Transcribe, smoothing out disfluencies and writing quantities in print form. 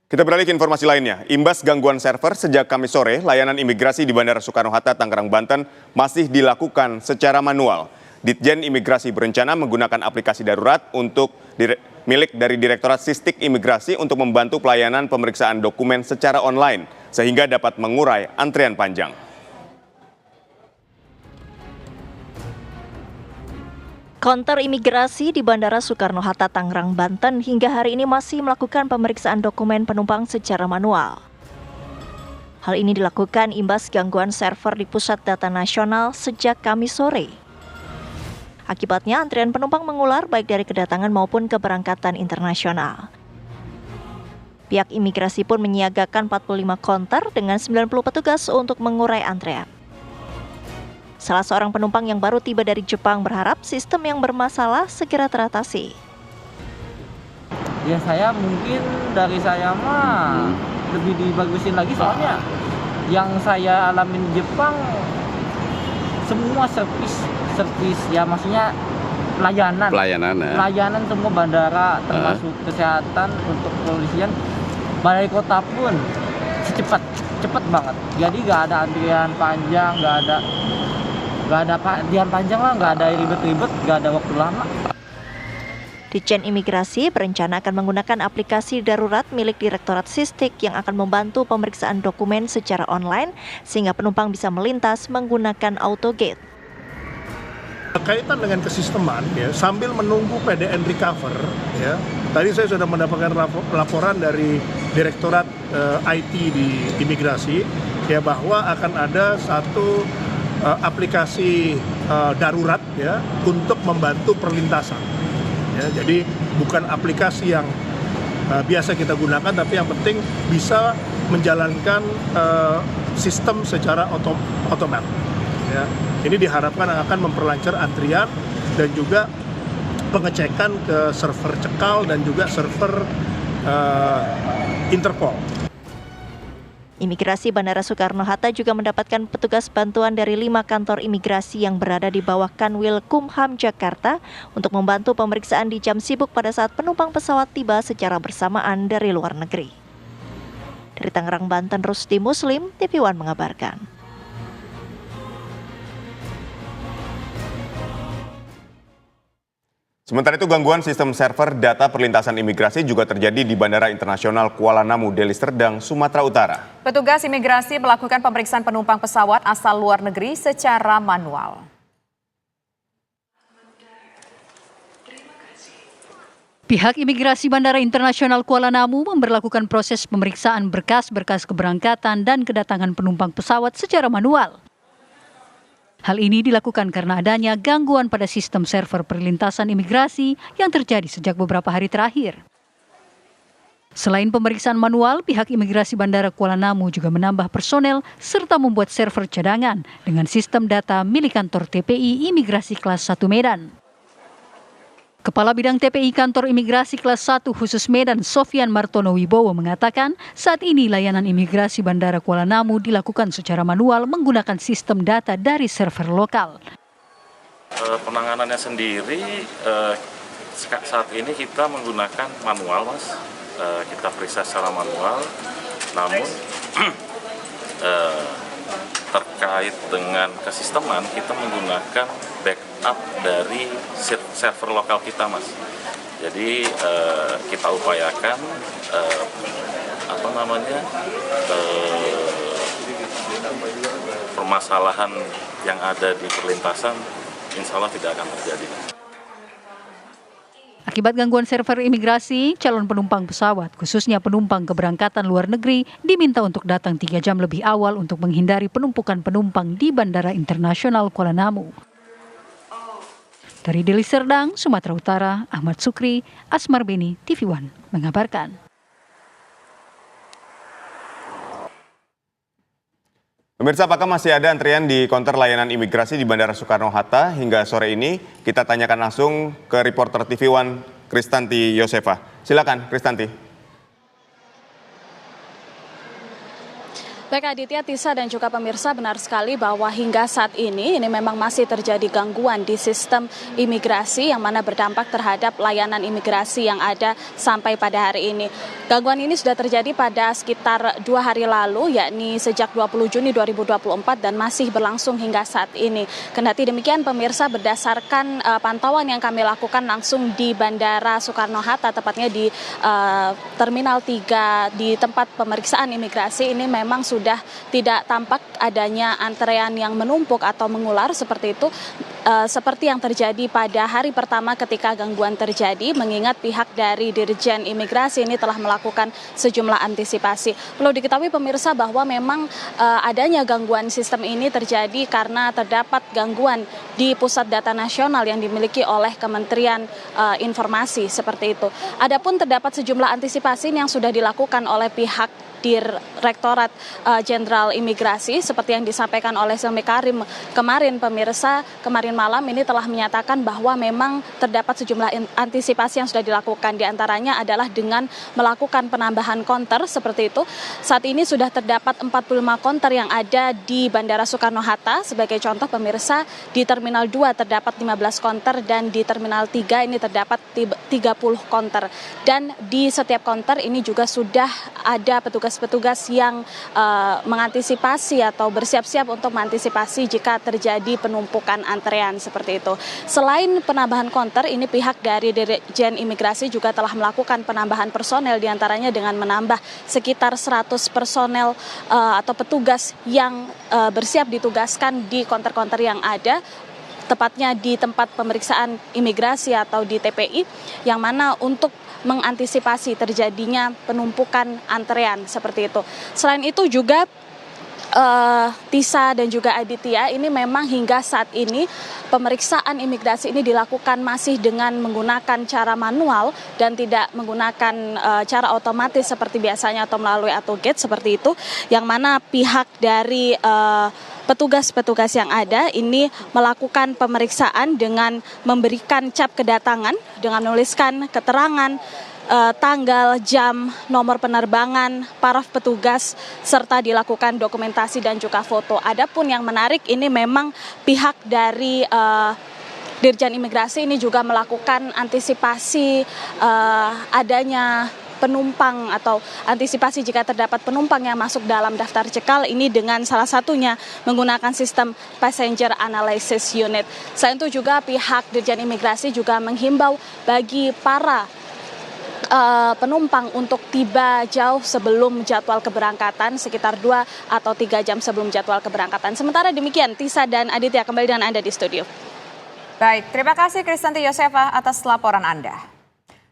Kita beralih ke informasi lainnya. Imbas gangguan server sejak Kamis sore, layanan imigrasi di Bandara Soekarno-Hatta, Tangerang, Banten masih dilakukan secara manual. Ditjen Imigrasi berencana menggunakan aplikasi darurat milik dari Direktorat Sistik Imigrasi untuk membantu pelayanan pemeriksaan dokumen secara online, sehingga dapat mengurai antrian panjang. Konter imigrasi di Bandara Soekarno-Hatta, Tangerang, Banten hingga hari ini masih melakukan pemeriksaan dokumen penumpang secara manual. Hal ini dilakukan imbas gangguan server di Pusat Data Nasional sejak Kamis sore. Akibatnya antrian penumpang mengular baik dari kedatangan maupun keberangkatan internasional. Pihak imigrasi pun menyiagakan 45 konter dengan 90 petugas untuk mengurai antrean. Salah seorang penumpang yang baru tiba dari Jepang berharap sistem yang bermasalah segera teratasi. Ya dari saya mah lebih dibagusin lagi, soalnya yang saya alamin di Jepang semua servis ya, maksudnya pelayanan semua bandara termasuk kesehatan, untuk kepolisian, balai kota pun cepat banget. Jadi nggak ada antrian panjang, nggak ada antrian panjang lah, nggak ada ribet-ribet, nggak ada waktu lama. Ditjen Imigrasi berencana akan menggunakan aplikasi darurat milik Direktorat Sistik yang akan membantu pemeriksaan dokumen secara online sehingga penumpang bisa melintas menggunakan autogate. Kaitan dengan kesisteman, ya, sambil menunggu PDN recover, ya, tadi saya sudah mendapatkan laporan dari Direktorat IT di Imigrasi, ya, bahwa akan ada satu aplikasi darurat, ya, untuk membantu perlintasan. Ya, jadi bukan aplikasi yang biasa kita gunakan, tapi yang penting bisa menjalankan sistem secara otomatis. Ya, ini diharapkan akan memperlancar antrian dan juga pengecekan ke server cekal dan juga server Interpol. Imigrasi Bandara Soekarno-Hatta juga mendapatkan petugas bantuan dari 5 kantor imigrasi yang berada di bawah Kanwil Kumham Jakarta untuk membantu pemeriksaan di jam sibuk pada saat penumpang pesawat tiba secara bersamaan dari luar negeri. Dari Tangerang, Banten, Rusdi Muslim, TV One mengabarkan. Sementara itu, gangguan sistem server data perlintasan imigrasi juga terjadi di Bandara Internasional Kuala Namu, Deli Serdang, Sumatera Utara. Petugas imigrasi melakukan pemeriksaan penumpang pesawat asal luar negeri secara manual. Pihak imigrasi Bandara Internasional Kuala Namu memberlakukan proses pemeriksaan berkas-berkas keberangkatan dan kedatangan penumpang pesawat secara manual. Hal ini dilakukan karena adanya gangguan pada sistem server perlintasan imigrasi yang terjadi sejak beberapa hari terakhir. Selain pemeriksaan manual, pihak imigrasi Bandara Kuala Namu juga menambah personel serta membuat server cadangan dengan sistem data milik kantor TPI Imigrasi Kelas 1 Medan. Kepala Bidang TPI Kantor Imigrasi Kelas 1 Khusus Medan, Sofyan Martono Wibowo, mengatakan saat ini layanan imigrasi Bandara Kuala Namu dilakukan secara manual menggunakan sistem data dari server lokal. Penanganannya sendiri saat ini kita menggunakan manual, Mas. Kita periksa secara manual, namun terkait dengan kesisteman kita menggunakan backup dari server lokal kita, Mas. Jadi kita upayakan permasalahan yang ada di perlintasan insya Allah tidak akan terjadi. Akibat gangguan server imigrasi, calon penumpang pesawat, khususnya penumpang keberangkatan luar negeri, diminta untuk datang 3 jam lebih awal untuk menghindari penumpukan penumpang di Bandara Internasional Kuala Namu. Dari Deli Serdang, Sumatera Utara, Ahmad Sukri, Asmar Beni, TV One mengabarkan. Pemirsa, apakah masih ada antrian di konter layanan imigrasi di Bandara Soekarno-Hatta hingga sore ini? Kita tanyakan langsung ke reporter TV One, Kristanti Yosefa. Silakan, Kristanti. Baik Aditya, Tisa dan juga pemirsa, benar sekali bahwa hingga saat ini memang masih terjadi gangguan di sistem imigrasi yang mana berdampak terhadap layanan imigrasi yang ada sampai pada hari ini. Gangguan ini sudah terjadi pada sekitar 2 hari lalu, yakni sejak 20 Juni 2024 dan masih berlangsung hingga saat ini. Kendati demikian pemirsa, berdasarkan pantauan yang kami lakukan langsung di Bandara Soekarno-Hatta, tepatnya di Terminal 3 di tempat pemeriksaan imigrasi ini memang sudah tidak tampak adanya antrean yang menumpuk atau mengular seperti itu, seperti yang terjadi pada hari pertama ketika gangguan terjadi, mengingat pihak dari Dirjen Imigrasi ini telah melakukan sejumlah antisipasi. Perlu diketahui pemirsa bahwa memang adanya gangguan sistem ini terjadi karena terdapat gangguan di pusat data nasional yang dimiliki oleh Kementerian Informasi seperti itu. Adapun terdapat sejumlah antisipasi yang sudah dilakukan oleh pihak Direktorat Jenderal Imigrasi seperti yang disampaikan oleh Helmi Karim kemarin pemirsa, kemarin malam ini telah menyatakan bahwa memang terdapat sejumlah antisipasi yang sudah dilakukan, diantaranya adalah dengan melakukan penambahan konter seperti itu. Saat ini sudah terdapat 45 konter yang ada di Bandara Soekarno-Hatta. Sebagai contoh pemirsa, di Terminal 2 terdapat 15 konter dan di Terminal 3 ini terdapat 30 konter. Dan di setiap konter ini juga sudah ada petugas yang mengantisipasi atau bersiap-siap untuk mengantisipasi jika terjadi penumpukan antrean seperti itu. Selain penambahan konter, ini pihak dari Dirjen Imigrasi juga telah melakukan penambahan personel, diantaranya dengan menambah sekitar 100 personel atau petugas yang bersiap ditugaskan di konter-konter yang ada, tepatnya di tempat pemeriksaan imigrasi atau di TPI, yang mana untuk mengantisipasi terjadinya penumpukan antrean seperti itu. Selain itu juga Tisa dan juga Aditya, ini memang hingga saat ini pemeriksaan imigrasi ini dilakukan masih dengan menggunakan cara manual dan tidak menggunakan cara otomatis seperti biasanya atau melalui autogate seperti itu, yang mana pihak dari petugas-petugas yang ada ini melakukan pemeriksaan dengan memberikan cap kedatangan dengan menuliskan keterangan, tanggal, jam, nomor penerbangan, paraf petugas, serta dilakukan dokumentasi dan juga foto. Adapun yang menarik ini memang pihak dari Dirjen Imigrasi ini juga melakukan antisipasi adanya penumpang atau antisipasi jika terdapat penumpang yang masuk dalam daftar cekal ini dengan salah satunya menggunakan sistem Passenger Analysis Unit. Selain itu juga pihak Dirjen Imigrasi juga menghimbau bagi para penumpang untuk tiba jauh sebelum jadwal keberangkatan, sekitar 2 atau 3 jam sebelum jadwal keberangkatan. Sementara demikian, Tisa dan Aditya kembali dengan Anda di studio. Baik, terima kasih Kristanti Yosefa atas laporan Anda.